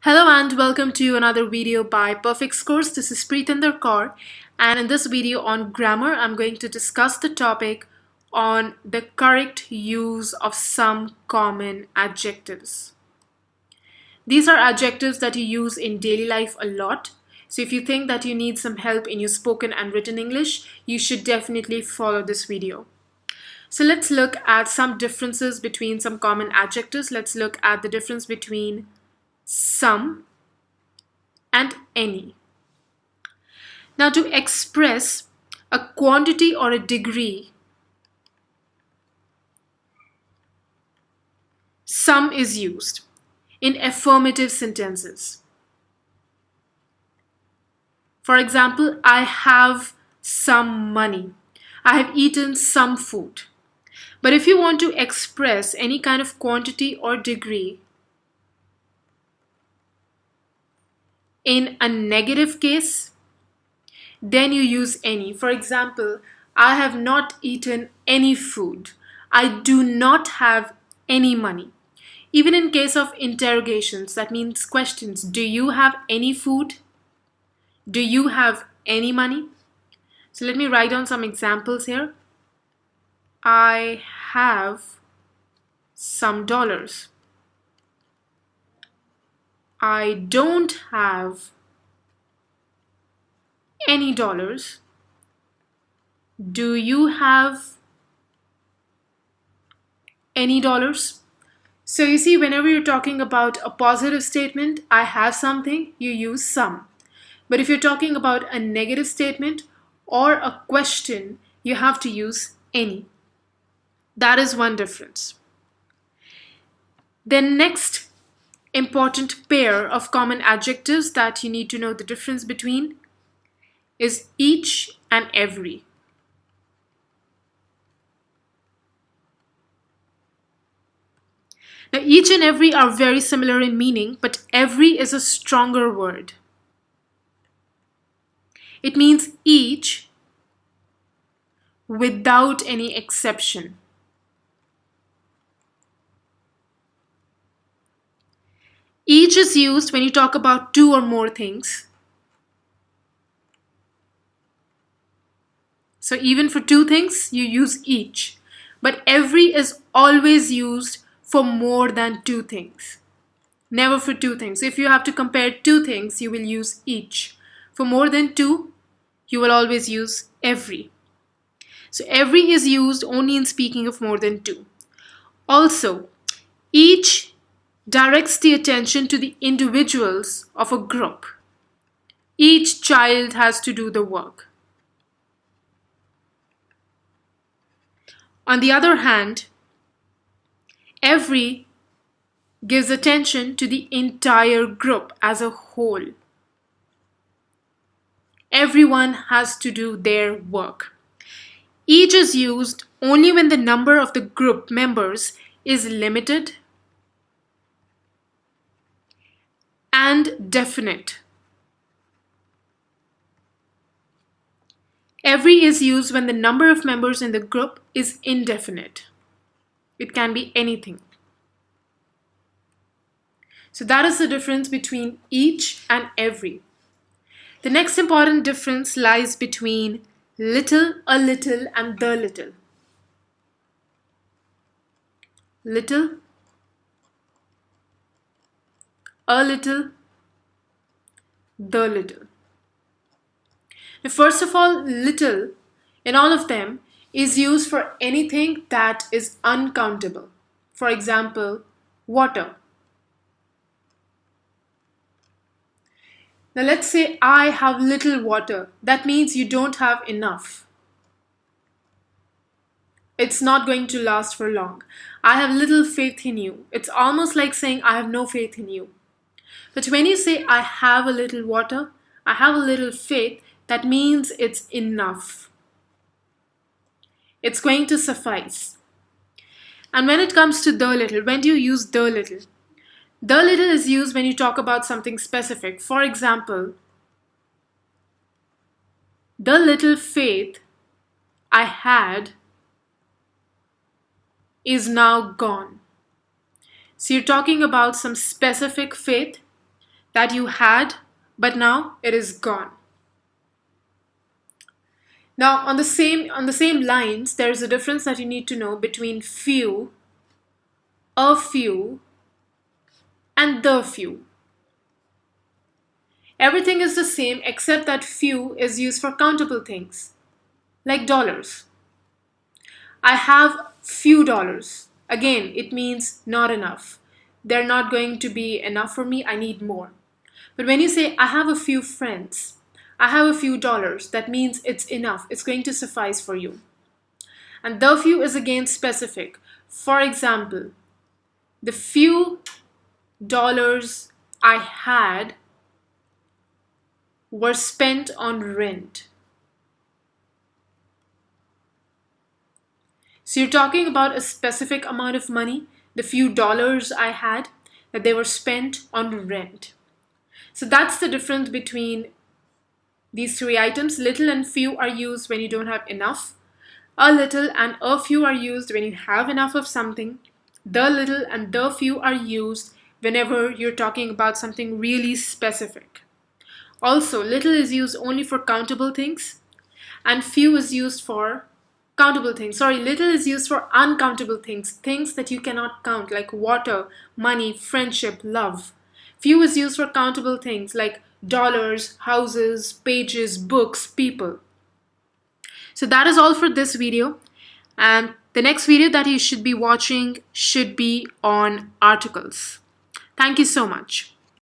Hello and welcome to another video by Perfect Scores. This is Preetinder Kaur, and in this video on grammar, I'm going to discuss the topic on the correct use of some common adjectives. These are adjectives that you use in daily life a lot. So if you think that you need some help in your spoken and written English, you should definitely follow this video. So let's look at some differences between some common adjectives. Let's look at the difference between some and any. Now, to express a quantity or a degree, some is used in affirmative sentences. For example, I have some money. I have eaten some food. But if you want to express any kind of quantity or degree in a negative case, then you use any. For example, I have not eaten any food. I do not have any money. Even in case of interrogations, that means questions. Do you have any food? Do you have any money? So let me write down some examples here. I have some dollars. I don't have any dollars. Do you have any dollars? So you see, whenever you're talking about a positive statement, I have something, you use some. But if you're talking about a negative statement or a question, you have to use any. That is one difference. The next important pair of common adjectives that you need to know the difference between is each and every. Now, each and every are very similar in meaning, but every is a stronger word. It means each without any exception. Each is used when you talk about two or more things. So even for two things, you use each. But every is always used for more than two things. Never for two things. If you have to compare two things, you will use each. For more than two, you will always use every. So every is used only in speaking of more than two. Also, each directs the attention to the individuals of a group. Each child has to do the work. On the other hand, every gives attention to the entire group as a whole. Everyone has to do their work. Each is used only when the number of the group members is limited and definite. Every is used when the number of members in the group is indefinite. It can be anything. So that is the difference between each and every. The next important difference lies between little, a little, and the little. Little, a little, the little. Now, first of all, little in all of them is used for anything that is uncountable. For example, water. Now let's say I have little water. That means you don't have enough. It's not going to last for long. I have little faith in you. It's almost like saying I have no faith in you. But when you say I have a little water, I have a little faith, that means it's enough. It's going to suffice. And when it comes to the little, when do you use the little? The little is used when you talk about something specific. For example, the little faith I had is now gone. So you're talking about some specific faith that you had, but now it is gone. Now, on the same lines, there is a difference that you need to know between few, a few, and the few. Everything is the same except that few is used for countable things, like dollars. I have few dollars. Again, it means not enough. They're not going to be enough for me, I need more. But when you say, I have a few friends, I have a few dollars, that means it's enough. It's going to suffice for you. And the few is again specific. For example, the few dollars I had were spent on rent. So you're talking about a specific amount of money, the few dollars I had, that they were spent on rent. So that's the difference between these three items. Little and few are used when you don't have enough. A little and a few are used when you have enough of something. The little and the few are used whenever you're talking about something really specific. Also, little is used only for countable things, and few is used for countable things. Sorry, little is used for uncountable things, things that you cannot count, like water, money, friendship, love. Few is used for countable things like dollars, houses, pages, books, people. So that is all for this video. And the next video that you should be watching should be on articles. Thank you so much.